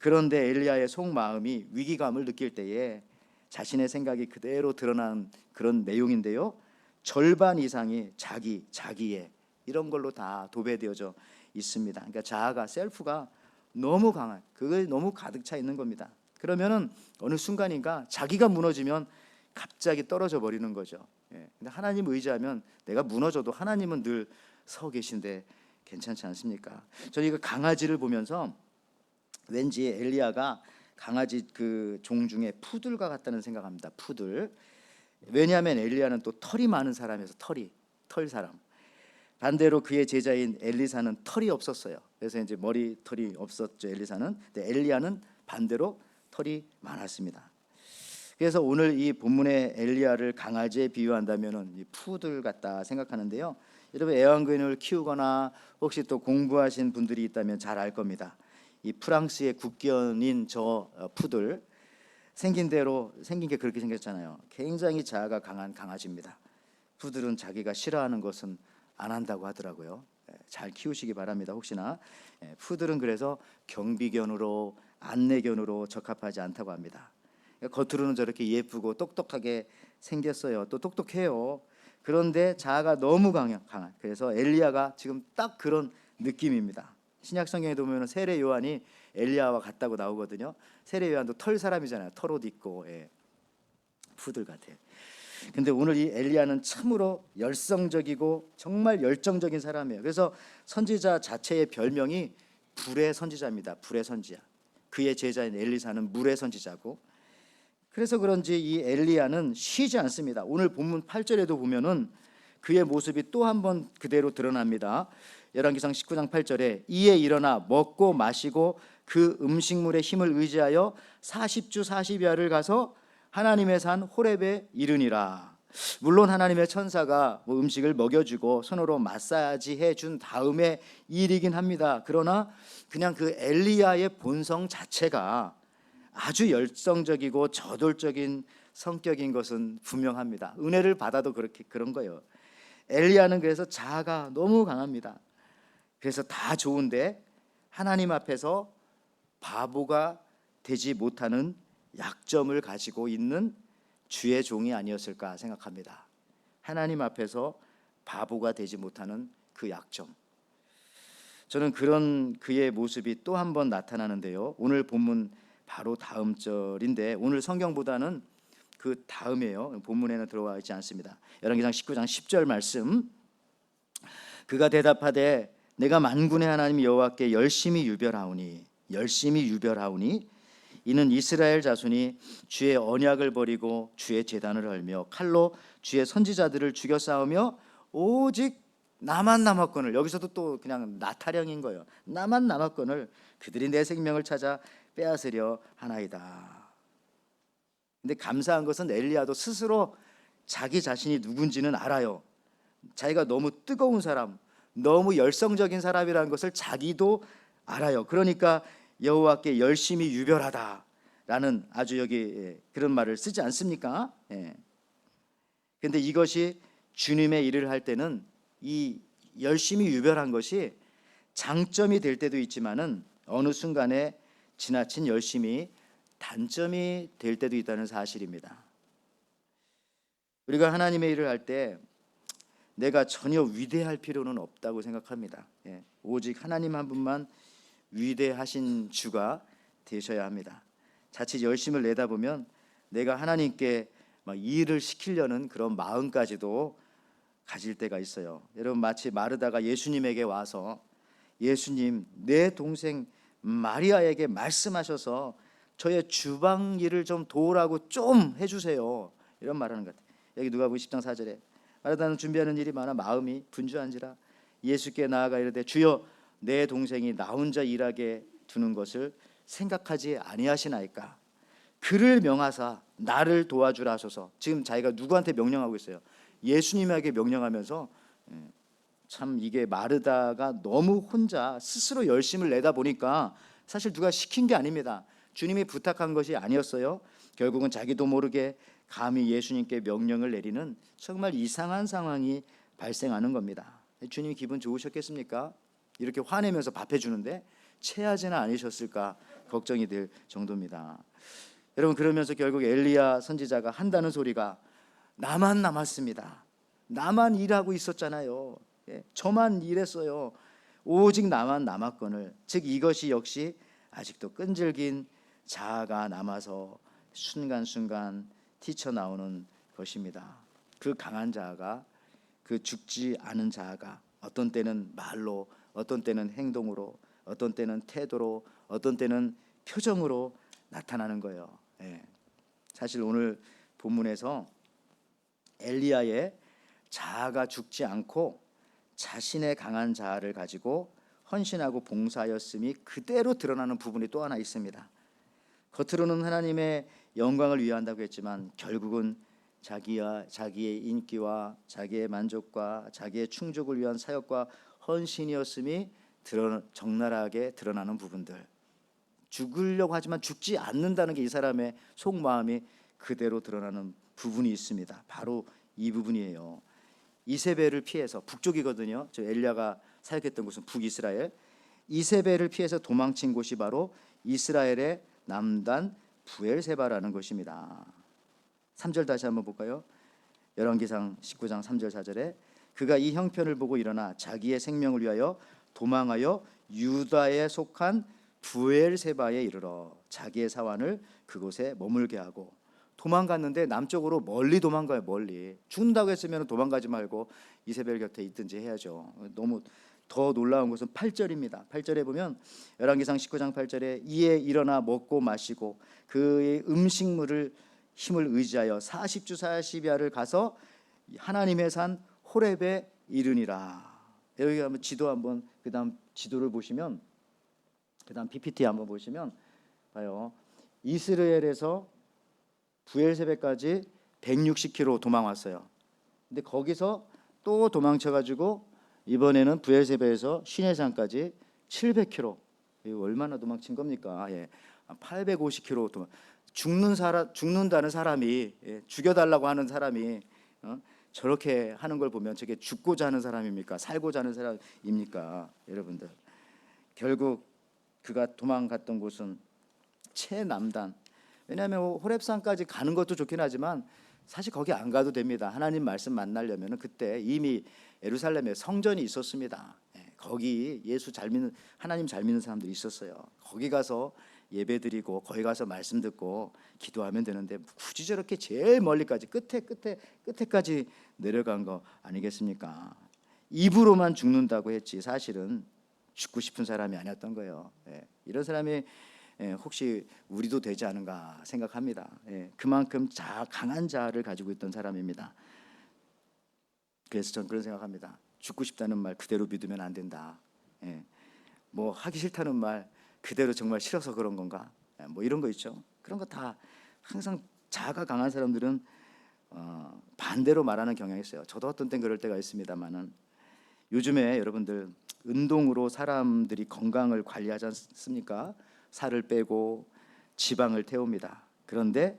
그런데 엘리야의 속마음이 위기감을 느낄 때에 자신의 생각이 그대로 드러난 그런 내용인데요. 절반 이상이 자기의 이런 걸로 다 도배되어져 있습니다. 그러니까 자아가 셀프가 너무 강한, 그게 너무 가득 차 있는 겁니다. 그러면은 어느 순간인가 자기가 무너지면 갑자기 떨어져 버리는 거죠. 근데 하나님 의지하면 내가 무너져도 하나님은 늘 서 계신데 괜찮지 않습니까? 저는 이거 강아지를 보면서 왠지 엘리야가 강아지 그 종 중에 푸들과 같다는 생각합니다. 푸들. 왜냐하면 엘리야는 또 털이 많은 사람이어서 털 사람. 반대로 그의 제자인 엘리사는 털이 없었어요. 그래서 이제 머리털이 없었죠, 엘리사는. 근데 엘리야는 반대로 털이 많았습니다. 그래서 오늘 이 본문의 엘리야를 강아지에 비유한다면은 푸들 같다 생각하는데요. 여러분 애완견을 키우거나 혹시 또 공부하신 분들이 있다면 잘 알 겁니다. 이 프랑스의 국견인 저 푸들 생긴 게 그렇게 생겼잖아요. 굉장히 자아가 강한 강아지입니다. 푸들은 자기가 싫어하는 것은 안 한다고 하더라고요. 잘 키우시기 바랍니다. 혹시나 푸들은 그래서 경비견으로 안내견으로 적합하지 않다고 합니다. 겉으로는 저렇게 예쁘고 똑똑하게 생겼어요. 또 똑똑해요. 그런데 자아가 너무 강한. 그래서 엘리야가 지금 딱 그런 느낌입니다. 신약 성경에 보면 세례 요한이 엘리야와 같다고 나오거든요. 세례 요한도 털 사람이잖아요. 털옷 입고 푸들 같아요. 근데 오늘 이 엘리야는 참으로 열성적이고 정말 열정적인 사람이에요. 그래서 선지자 자체의 별명이 불의 선지자입니다. 불의 선지자. 그의 제자인 엘리사는 물의 선지자고, 그래서 그런지 이 엘리야는 쉬지 않습니다. 오늘 본문 8절에도 보면은 그의 모습이 또 한 번 그대로 드러납니다. 열왕기상 19장 8절에 이에 일어나 먹고 마시고 그 음식물의 힘을 의지하여 40주 40야를 가서 하나님의 산 호렙에 이르니라. 물론 하나님의 천사가 음식을 먹여주고 손으로 마사지 해준 다음에 일이긴 합니다. 그러나 그냥 그 엘리야의 본성 자체가 아주 열성적이고 저돌적인 성격인 것은 분명합니다. 은혜를 받아도 그런 거예요. 엘리야는 그래서 자아가 너무 강합니다. 그래서 다 좋은데 하나님 앞에서 바보가 되지 못하는 약점을 가지고 있는 주의 종이 아니었을까 생각합니다. 하나님 앞에서 바보가 되지 못하는 그 약점. 저는 그런 그의 모습이 또 한 번 나타나는데요. 오늘 본문 바로 다음 절인데 오늘 성경보다는 그 다음이에요. 본문에는 들어와 있지 않습니다. 열왕기상 19장 10절 말씀. 그가 대답하되 내가 만군의 하나님 여호와께 열심히 유별하오니 이는 이스라엘 자손이 주의 언약을 버리고 주의 제단을 헐며 칼로 주의 선지자들을 죽여 싸우며 오직 나만 남았거늘, 여기서도 또 그냥 나타령인 거예요. 나만 남았거늘 그들이 내 생명을 찾아 빼앗으려 하나이다. 근데 감사한 것은 엘리야도 스스로 자기 자신이 누군지는 알아요. 자기가 너무 뜨거운 사람, 너무 열성적인 사람이라는 것을 자기도 알아요. 그러니까 여호와께 열심히 유별하다라는 아주 여기 그런 말을 쓰지 않습니까? 근데 이것이 주님의 일을 할 때는 이 열심히 유별한 것이 장점이 될 때도 있지만은 어느 순간에 지나친 열심이 단점이 될 때도 있다는 사실입니다. 우리가 하나님의 일을 할 때 내가 전혀 위대할 필요는 없다고 생각합니다. 오직 하나님 한 분만 위대하신 주가 되셔야 합니다. 자칫 열심을 내다 보면 내가 하나님께 막 일을 시키려는 그런 마음까지도 가질 때가 있어요. 여러분 마치 마르다가 예수님에게 와서 예수님, 내 동생 마리아에게 말씀하셔서 저의 주방 일을 좀 도우라고 좀 해주세요. 이런 말하는 것 같아요. 여기 누가복음 10장 4절에 마르다는 준비하는 일이 많아 마음이 분주한지라 예수께 나아가 이르되 주여 내 동생이 나 혼자 일하게 두는 것을 생각하지 아니하시나이까. 그를 명하사 나를 도와주라 하소서. 지금 자기가 누구한테 명령하고 있어요? 예수님에게 명령하면서 참 이게 마르다가 너무 혼자 스스로 열심을 내다 보니까 사실 누가 시킨 게 아닙니다. 주님이 부탁한 것이 아니었어요. 결국은 자기도 모르게 감히 예수님께 명령을 내리는 정말 이상한 상황이 발생하는 겁니다. 주님이 기분 좋으셨겠습니까? 이렇게 화내면서 밥 해주는데 체하지는 않으셨을까 걱정이 될 정도입니다. 여러분, 그러면서 결국 엘리야 선지자가 한다는 소리가 나만 남았습니다. 나만 일하고 있었잖아요. 예, 저만 일했어요. 오직 나만 남았거늘. 즉 이것이 역시 아직도 끈질긴 자아가 남아서 순간순간 튀쳐나오는 것입니다. 그 강한 자아가, 그 죽지 않은 자아가 어떤 때는 말로, 어떤 때는 행동으로, 어떤 때는 태도로, 어떤 때는 표정으로 나타나는 거예요. 예. 사실 오늘 본문에서 엘리야의 자아가 죽지 않고 자신의 강한 자아를 가지고 헌신하고 봉사하였음이 그대로 드러나는 부분이 또 하나 있습니다. 겉으로는 하나님의 영광을 위한다고 했지만 결국은 자기의 인기와 자기의 만족과 자기의 충족을 위한 사역과 헌신이었음이 적나라하게 드러나는 부분들. 죽으려고 하지만 죽지 않는다는 게 이 사람의 속마음이 그대로 드러나는 부분이 있습니다. 바로 이 부분이에요. 이세벨을 피해서, 북쪽이거든요. 저 엘리야가 사역했던 곳은 북이스라엘. 이세벨을 피해서 도망친 곳이 바로 이스라엘의 남단 부엘세바라는 것입니다. 3절 다시 한번 볼까요? 열왕기상 19장 3절 4절에 그가 이 형편을 보고 일어나 자기의 생명을 위하여 도망하여 유다에 속한 부엘세바에 이르러 자기의 사환을 그곳에 머물게 하고, 도망갔는데 남쪽으로 멀리 도망가요. 멀리. 죽는다고 했으면 도망가지 말고 이세벨 곁에 있든지 해야죠. 너무 더 놀라운 것은 8절입니다. 8절에 보면 열왕기상 19장 8절에 이에 일어나 먹고 마시고 그의 음식물을 힘을 의지하여 40주 40야를 가서 하나님의 산 호렙에 이르니라. 여기 한번 지도 한번, 그다음 지도를 보시면, 그다음 PPT 한번 보시면 봐요. 이스라엘에서 부엘세베까지 160km 도망왔어요. 근데 거기서 또 도망쳐가지고 이번에는 부엘세베에서 시내산까지 700km. 이거 얼마나 도망친 겁니까? 예, 850km 도망. 죽는다는 사람이, 죽여달라고 하는 사람이 저렇게 하는 걸 보면 저게 죽고자 하는 사람입니까? 살고자 하는 사람입니까? 여러분들, 결국 그가 도망갔던 곳은 최남단. 왜냐하면 호렙산까지 가는 것도 좋긴 하지만 사실 거기 안 가도 됩니다. 하나님 말씀 만나려면 그때 이미 예루살렘에 성전이 있었습니다. 거기 예수 잘 믿는, 하나님 잘 믿는 사람들이 있었어요. 거기 가서 예배드리고 거기 가서 말씀 듣고 기도하면 되는데 굳이 저렇게 제일 멀리까지 끝에까지 내려간 거 아니겠습니까? 입으로만 죽는다고 했지 사실은 죽고 싶은 사람이 아니었던 거예요. 이런 사람이 혹시 우리도 되지 않은가 생각합니다. 그만큼 강한 자아를 가지고 있던 사람입니다. 그래서 저는 그런 생각합니다. 죽고 싶다는 말 그대로 믿으면 안 된다. 뭐 하기 싫다는 말 그대로 정말 싫어서 그런 건가? 뭐 이런 거 있죠. 그런 거 다 항상 자아가 강한 사람들은 반대로 말하는 경향이 있어요. 저도 어떤 땐 그럴 때가 있습니다만은, 요즘에 여러분들 운동으로 사람들이 건강을 관리하지 않습니까? 살을 빼고 지방을 태웁니다. 그런데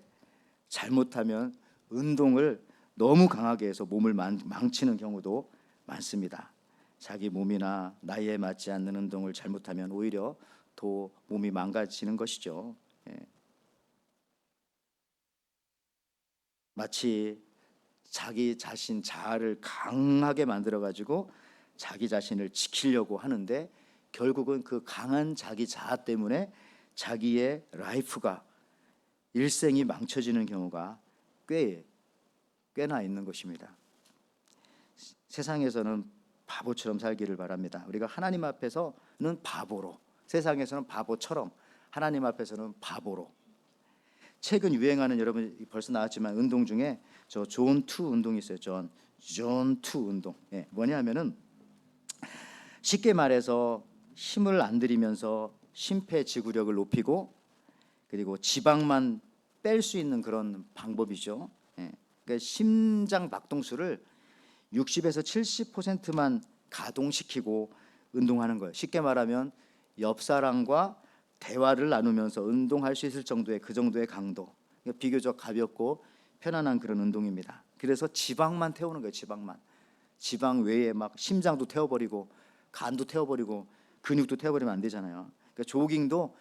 잘못하면 운동을 너무 강하게 해서 몸을 망치는 경우도 많습니다. 자기 몸이나 나이에 맞지 않는 운동을 잘못하면 오히려 더 몸이 망가지는 것이죠. 마치 자기 자신 자아를 강하게 만들어 가지고 자기 자신을 지키려고 하는데 결국은 그 강한 자기 자아 때문에 자기의 라이프가, 일생이 망쳐지는 경우가 꽤나 있는 것입니다. 세상에서는 바보처럼 살기를 바랍니다. 우리가 하나님 앞에서는 바보로, 세상에서는 바보처럼, 하나님 앞에서는 바보로. 최근 유행하는, 여러분 벌써 나왔지만 운동 중에 저 존2 운동이 있어요. 존2 운동. 뭐냐면은 쉽게 말해서 힘을 안 들이면서 심폐지구력을 높이고 그리고 지방만 뺄 수 있는 그런 방법이죠. 그러니까 심장 박동수를 60에서 70%만 가동시키고 운동하는 거예요. 쉽게 말하면 옆 사람과 대화를 나누면서 운동할 수 있을 정도의, 그 정도의 강도. 그러니까 비교적 가볍고 편안한 그런 운동입니다. 그래서 지방만 태우는 거예요. 지방 외에 막 심장도 태워버리고 간도 태워버리고 근육도 태워버리면 안 되잖아요. 그러니까 조깅도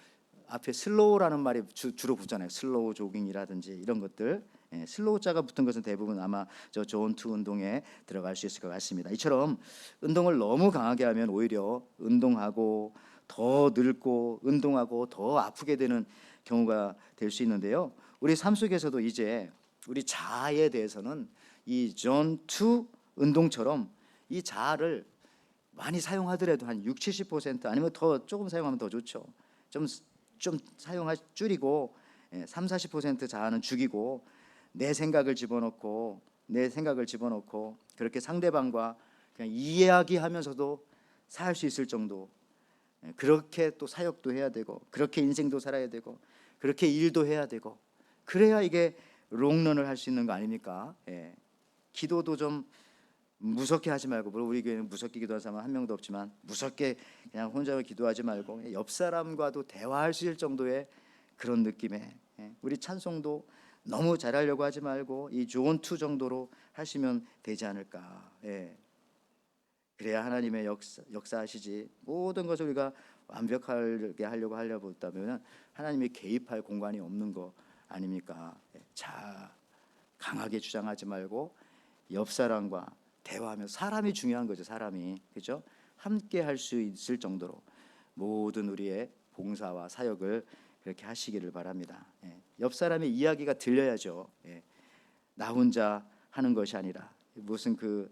앞에 슬로우라는 말이 주로 붙잖아요. 슬로우 조깅이라든지 이런 것들. 예, 슬로우 자가 붙은 것은 대부분 아마 저 존투 운동에 들어갈 수 있을 것 같습니다. 이처럼 운동을 너무 강하게 하면 오히려 운동하고 더 늙고 운동하고 더 아프게 되는 경우가 될 수 있는데요. 우리 삶 속에서도 이제 우리 자아에 대해서는 이 존투 운동처럼 이 자아를 많이 사용하더라도 한 60, 70% 아니면 더 조금 사용하면 더 좋죠. 좀 줄이고 3, 40% 자아는 죽이고 내 생각을 집어넣고 그렇게 상대방과 그냥 이야기하면서도 살 수 있을 정도, 그렇게 또 사역도 해야 되고 그렇게 인생도 살아야 되고 그렇게 일도 해야 되고 그래야 이게 롱런을 할 수 있는 거 아닙니까? 예. 기도도 좀 무섭게 하지 말고, 물론 우리 교회는 무섭게 기도하는 사람 한 명도 없지만 무섭게 그냥 혼자 기도하지 말고 옆 사람과도 대화할 수 있을 정도의 그런 느낌에, 우리 찬송도 너무 잘하려고 하지 말고 이 존투 정도로 하시면 되지 않을까. 그래야 하나님의 역사하시지. 모든 것을 우리가 완벽하게 하려고 한다면 하나님이 개입할 공간이 없는 거 아닙니까? 자, 강하게 주장하지 말고 옆 사람과 대화하며, 사람이 중요한 거죠. 사람이, 그죠? 함께 할 수 있을 정도로 모든 우리의 봉사와 사역을 그렇게 하시기를 바랍니다. 옆 사람의 이야기가 들려야죠. 나 혼자 하는 것이 아니라 무슨 그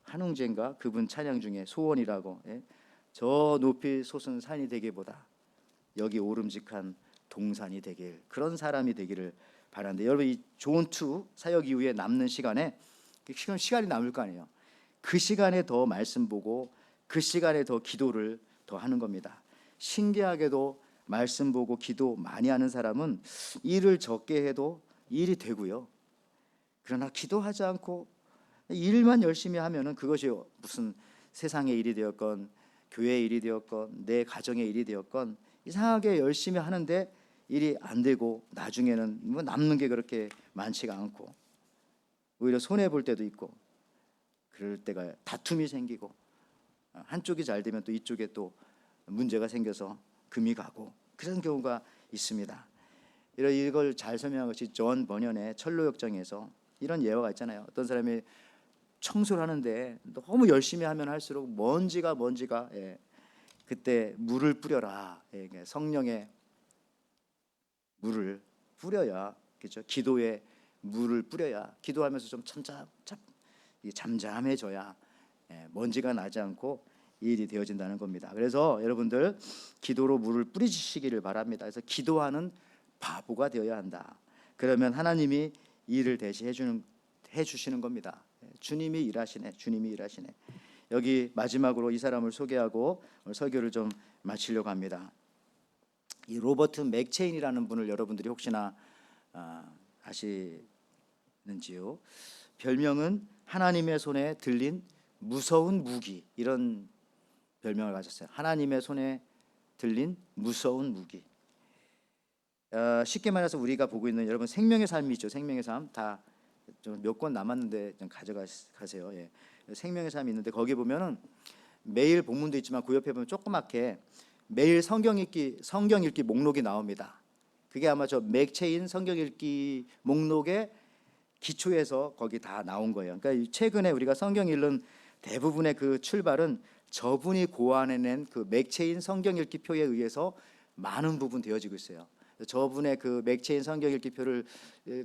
한웅재인가 그분 찬양 중에 소원이라고, 저 높이 솟은 산이 되기보다 여기 오름직한 동산이 되길, 그런 사람이 되기를 바라는데, 여러분 이 존투 사역 이후에 남는 시간에 시간이 남을 거 아니에요. 그 시간에 더 말씀 보고 그 시간에 더 기도를 더 하는 겁니다. 신기하게도 말씀 보고 기도 많이 하는 사람은 일을 적게 해도 일이 되고요. 그러나 기도하지 않고 일만 열심히 하면은 그것이 무슨 세상의 일이 되었건 교회의 일이 되었건 내 가정의 일이 되었건 이상하게 열심히 하는데 일이 안 되고 나중에는 뭐 남는 게 그렇게 많지가 않고 오히려 손해 볼 때도 있고, 그럴 때가 다툼이 생기고 한쪽이 잘 되면 또 이쪽에 또 문제가 생겨서 금이 가고 그런 경우가 있습니다. 이걸 잘 설명한 것이 존 버년의 철로역정에서 이런 예화가 있잖아요. 어떤 사람이 청소를 하는데 너무 열심히 하면 할수록 먼지가 그때 물을 뿌려라. 성령의 물을 뿌려야, 그렇죠? 기도에 물을 뿌려야, 기도하면서 좀 잠잠해져야 먼지가 나지 않고 일이 되어진다는 겁니다. 그래서 여러분들 기도로 물을 뿌리시기를 바랍니다. 그래서 기도하는 바보가 되어야 한다. 그러면 하나님이 일을 대신 해주시는 겁니다. 주님이 일하시네. 여기 마지막으로 이 사람을 소개하고 오늘 설교를 좀 마치려고 합니다. 이 로버트 맥체인이라는 분을 여러분들이 혹시나 아시는지요? 별명은 하나님의 손에 들린 무서운 무기, 이런 별명을 가졌어요. 하나님의 손에 들린 무서운 무기. 쉽게 말해서 우리가 보고 있는 여러분 생명의 삶이 있죠. 생명의 삶 다 몇 권 남았는데 좀 가져가세요. 생명의 삶이 있는데 거기 보면은 매일 본문도 있지만 그 옆에 보면 조그맣게 매일 성경 읽기 목록이 나옵니다. 그게 아마 저 맥체인 성경 읽기 목록의 기초에서 거기 다 나온 거예요. 그러니까 최근에 우리가 성경 읽는 대부분의 그 출발은 저분이 고안해낸 그 맥체인 성경 읽기표에 의해서 많은 부분 되어지고 있어요. 저분의 그 맥체인 성경 읽기표를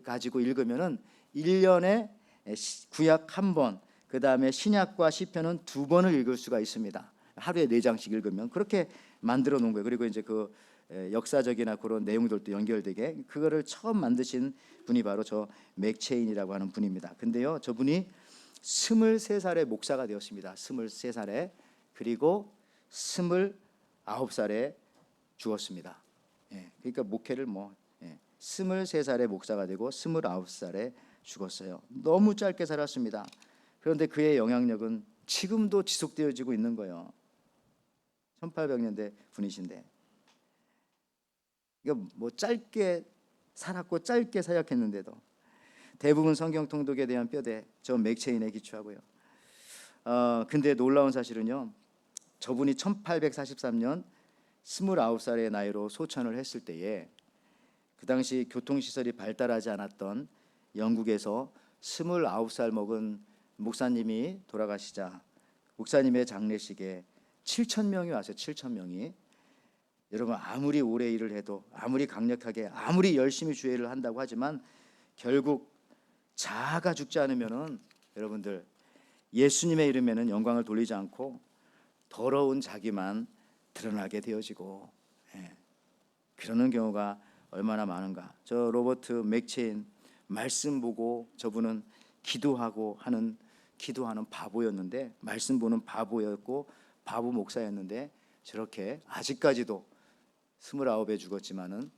가지고 읽으면은 1년에 구약 1번, 그 다음에 신약과 시편은 2번을 읽을 수가 있습니다. 하루에 4장씩 읽으면 그렇게 만들어 놓은 거예요. 그리고 이제 그 역사적이나 그런 내용들도 연결되게 그거를 처음 만드신 분이 바로 저 맥체인이라고 하는 분입니다. 근데요, 저분이 23살에 목사가 되었습니다. 23살에. 그리고 29살에 죽었습니다. 그러니까 목회를 23살에 목사가 되고 29살에 죽었어요. 너무 짧게 살았습니다. 그런데 그의 영향력은 지금도 지속되어지고 있는 거예요. 1800년대 분이신데, 이거 뭐 짧게 살았고 짧게 사역했는데도 대부분 성경 통독에 대한 뼈대 저 맥체인에 기초하고요. 근데 놀라운 사실은요, 저분이 1843년 29살의 나이로 소천을 했을 때에 그 당시 교통시설이 발달하지 않았던 영국에서 29살 먹은 목사님이 돌아가시자 목사님의 장례식에 7,000명이 왔어요. 7,000명이. 여러분, 아무리 오래 일을 해도, 아무리 강력하게, 아무리 열심히 주의를 한다고 하지만 결국 자아가 죽지 않으면은 여러분들 예수님의 이름에는 영광을 돌리지 않고 더러운 자기만 드러나게 되어지고, 그러는 경우가 얼마나 많은가. 저 로버트 맥체인 말씀 보고 저분은 기도하는 바보였는데, 말씀 보는 바보였고 바보 목사였는데 저렇게 아직까지도 29에 죽었지만은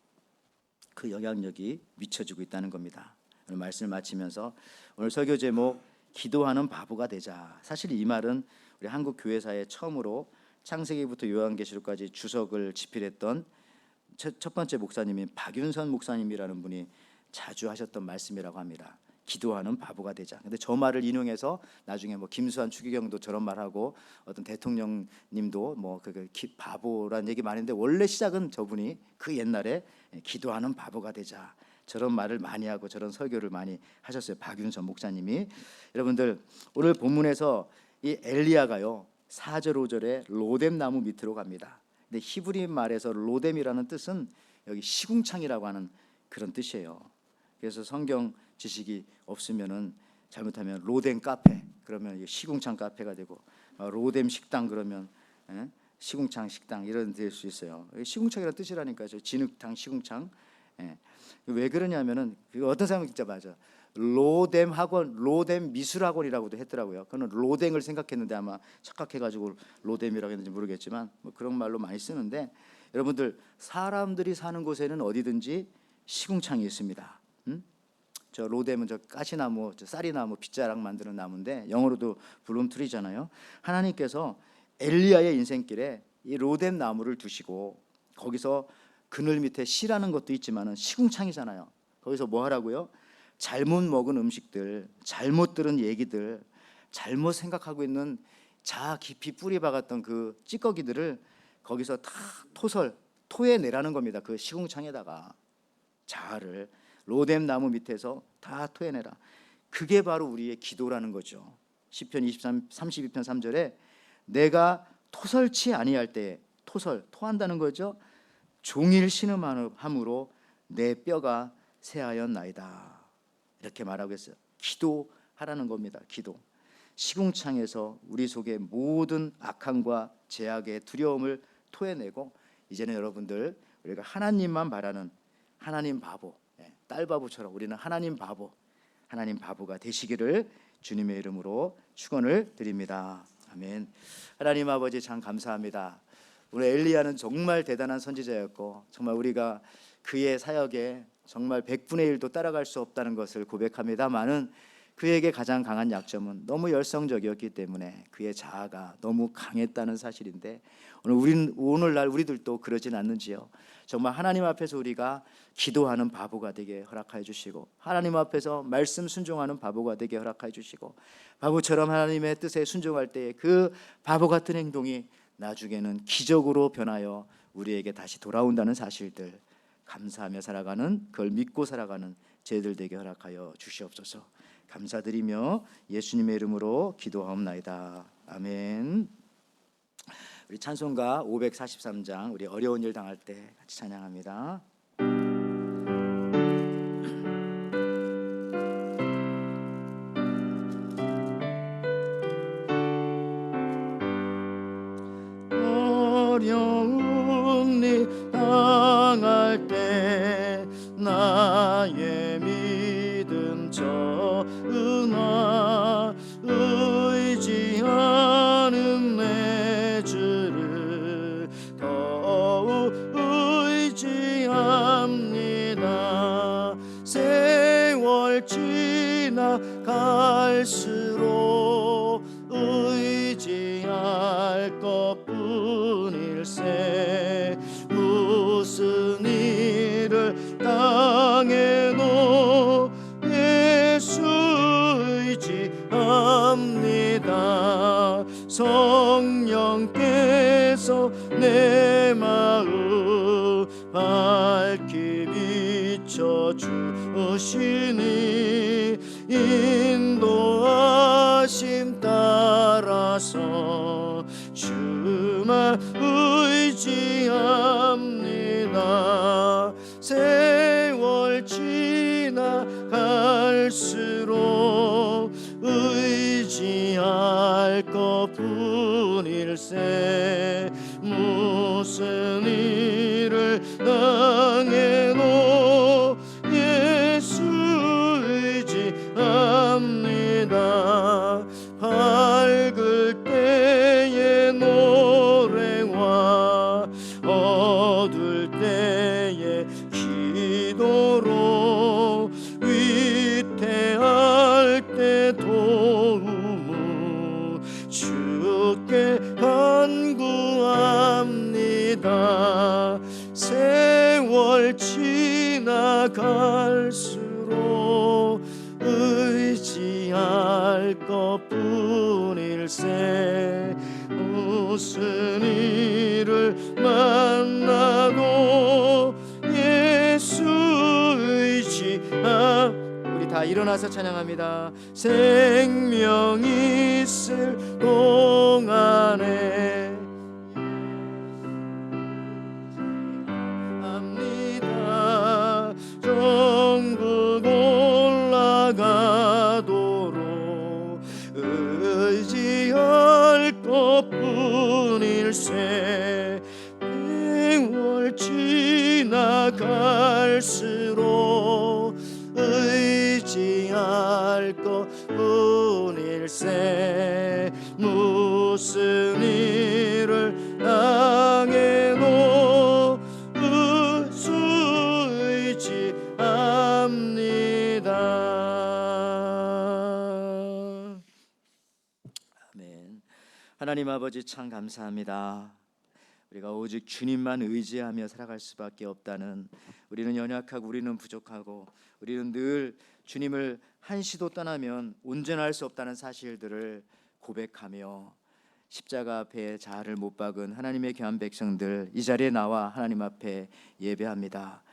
그 영향력이 미쳐지고 있다는 겁니다. 오늘 말씀을 마치면서 오늘 설교 제목 기도하는 바보가 되자. 사실 이 말은 우리 한국 교회사에 처음으로 창세기부터 요한계시록까지 주석을 집필했던 첫 번째 목사님인 박윤선 목사님이라는 분이 자주 하셨던 말씀이라고 합니다. 기도하는 바보가 되자. 근데 저 말을 인용해서 나중에 뭐 김수환 추기경도 저런 말하고 어떤 대통령님도 뭐 바보란 얘기 많이 했는데 원래 시작은 저분이 그 옛날에 기도하는 바보가 되자 저런 말을 많이 하고 저런 설교를 많이 하셨어요. 박윤선 목사님이. 여러분들 오늘 본문에서 이 엘리야가요 4절 5절에 로뎀 나무 밑으로 갑니다. 근데 히브리 말에서 로뎀이라는 뜻은 여기 시궁창이라고 하는 그런 뜻이에요. 그래서 성경 지식이 없으면은 잘못하면 로뎀 카페 그러면 시궁창 카페가 되고, 로뎀 식당 그러면 시궁창 식당 이런 데 될 수 있어요. 시궁창이라는 뜻이라니까요. 진흙탕 시궁창. 왜 그러냐면은 어떤 사람은 진짜 맞아. 로뎀 학원, 로뎀 미술학원이라고도 했더라고요. 그는 로댕을 생각했는데 아마 착각해가지고 로뎀이라고 했는지 모르겠지만 뭐 그런 말로 많이 쓰는데, 여러분들 사람들이 사는 곳에는 어디든지 시궁창이 있습니다. 저 로뎀은 저 가시나무, 저 쌀이나무, 빗자락 만드는 나무인데 영어로도 블룸트리잖아요. 하나님께서 엘리야의 인생길에 이 로뎀 나무를 두시고 거기서 그늘 밑에 씨라는 것도 있지만은 시궁창이잖아요. 거기서 뭐 하라고요? 잘못 먹은 음식들, 잘못 들은 얘기들, 잘못 생각하고 있는 자아 깊이 뿌리 박았던 그 찌꺼기들을 거기서 다 토해내라는 겁니다. 그 시궁창에다가 자아를 로뎀 나무 밑에서 다 토해내라. 그게 바로 우리의 기도라는 거죠. 시편 32편 3절에 내가 토설치 아니할 때에, 토한다는 거죠. 종일 신음함으로 내 뼈가 새하였나이다. 이렇게 말하고 있어요. 기도하라는 겁니다. 기도. 시궁창에서 우리 속의 모든 악함과 죄악의 두려움을 토해내고, 이제는 여러분들 우리가 하나님만 바라는 하나님 바보, 딸 바보처럼 우리는 하나님 바보가 되시기를 주님의 이름으로 축원을 드립니다. 아멘. 하나님 아버지 참 감사합니다. 오늘 엘리야는 정말 대단한 선지자였고 정말 우리가 그의 사역에 정말 100분의 1도 따라갈 수 없다는 것을 고백합니다마는 그에게 가장 강한 약점은 너무 열성적이었기 때문에 그의 자아가 너무 강했다는 사실인데, 오늘날 우리들도 그러진 않는지요? 정말 하나님 앞에서 우리가 기도하는 바보가 되게 허락하여 주시고, 하나님 앞에서 말씀 순종하는 바보가 되게 허락하여 주시고, 바보처럼 하나님의 뜻에 순종할 때에 그 바보 같은 행동이 나중에는 기적으로 변하여 우리에게 다시 돌아온다는 사실들 감사하며 살아가는, 그걸 믿고 살아가는 저희들 되게 허락하여 주시옵소서. 감사드리며 예수님의 이름으로 기도하옵나이다. 아멘. 우리 찬송가 543장, 우리 어려운 일 당할 때 같이 찬양합니다. 어려운 일 당할 때 나의 믿음 저으나 의지하는 내 주를 더욱 의지합니다. 세월 지나갈수록 의지할 것뿐일세. 무슨 일을 당해도 예수 의지합니다. 성령께서 내 마음 의지할 것뿐일세. 무슨 일을 당해도 예수 의지합니다. 밝을 때의 노래와 어두울 때의 기도로 위태할 때 도움을 주께 간구합니다. 세월 지나갈수록 의지할 것뿐일세. 무슨 일을 만나도 예수 우리 다 일어나서 찬양합니다. 생명 있을 동안에 합니다. 전국 올라가도록 의지할 것뿐일세. 세월 지나갈수록 의지할 것뿐일세. 무슨 일을 당해도 예수 의지합니다. 아멘. 하나님 아버지 참 감사합니다. 우리가 오직 주님만 의지하며 살아갈 수밖에 없다는, 우리는 연약하고 우리는 부족하고 우리는 늘 주님을 한시도 떠나면 온전할 수 없다는 사실들을 고백하며 십자가 앞에 자아를 못 박은 하나님의 귀한 백성들, 이 자리에 나와 하나님 앞에 예배합니다.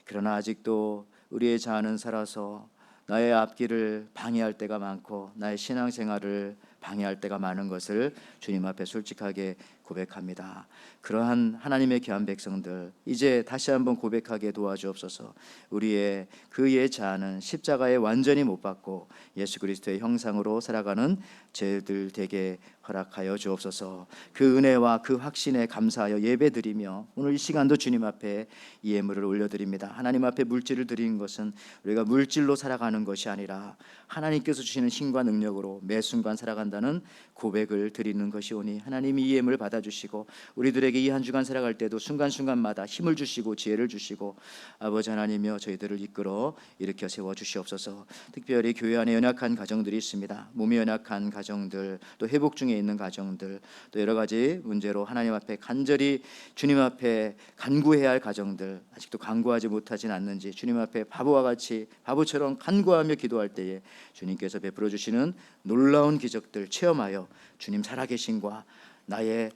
그러나 아직도 우리의 자아는 살아서 나의 앞길을 방해할 때가 많고 나의 신앙생활을 방해할 때가 많은 것을 주님 앞에 솔직하게 고백합니다. 그러한 하나님의 귀한 백성들, 이제 다시 한번 고백하게 도와주옵소서. 우리의 그의 자아는 십자가에 완전히 못 박고 예수 그리스도의 형상으로 살아가는 저희들 되게 허락하여 주옵소서. 그 은혜와 그 확신에 감사하여 예배드리며 오늘 이 시간도 주님 앞에 이 예물을 올려드립니다. 하나님 앞에 물질을 드리는 것은 우리가 물질로 살아가는 것이 아니라 하나님께서 주시는 힘과 능력으로 매 순간 살아간다는 고백을 드리는 것이오니, 하나님이 이 예물을 받아주시고 우리들에게 이 한 주간 살아갈 때도 순간순간마다 힘을 주시고 지혜를 주시고 아버지 하나님이여 저희들을 이끌어 일으켜 세워주시옵소서. 특별히 교회 안에 연약한 가정들이 있습니다. 몸이 연약한 가정들, 또 회복 중에 있는 가정들, 또 여러 가지 문제로 하나님 앞에 간절히 주님 앞에 간구해야 할 가정들, 아직도 간구하지 못하진 않는지 주님 앞에 바보와 같이 바보처럼 간구하며 기도할 때에 주님께서 베풀어 주시는 놀라운 기적들 체험하여 주님 살아계신과 나의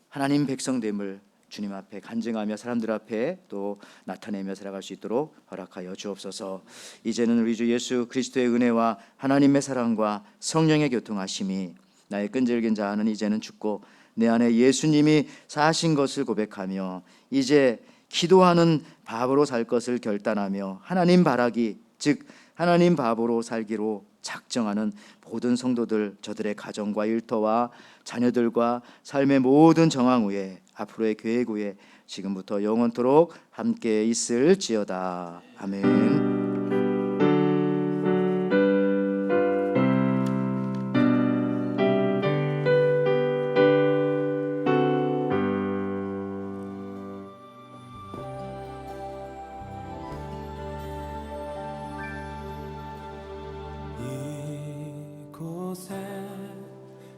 하나님 백성됨을 주님 앞에 간증하며 사람들 앞에 또 나타내며 살아갈 수 있도록 허락하여 주옵소서. 이제는 우리 주 예수 그리스도의 은혜와 하나님의 사랑과 성령의 교통하심이 나의 끈질긴 자아는 이제는 죽고 내 안에 예수님이 사신 것을 고백하며 이제 기도하는 바보로 살 것을 결단하며 하나님 바라기, 즉 하나님 바보로 살기로 작정하는 모든 성도들, 저들의 가정과 일터와 자녀들과 삶의 모든 정황 위에 앞으로의 계획 위에 지금부터 영원토록 함께 있을지어다. 아멘.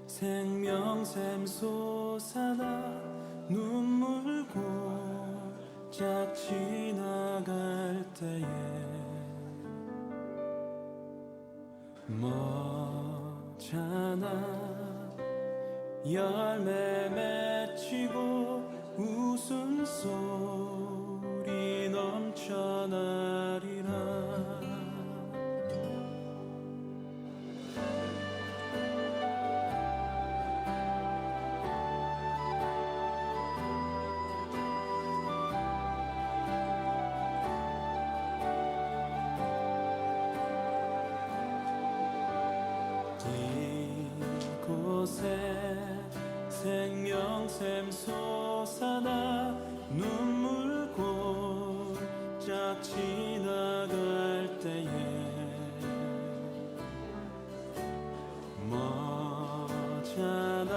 생명샘 솟아나 눈물 고작 지나갈 때에 머잖아 열매 맺히고 웃음소리 넘쳐나리라. 곳에 생명샘 솟아나 눈물 골짝 지나갈 때에 머잖아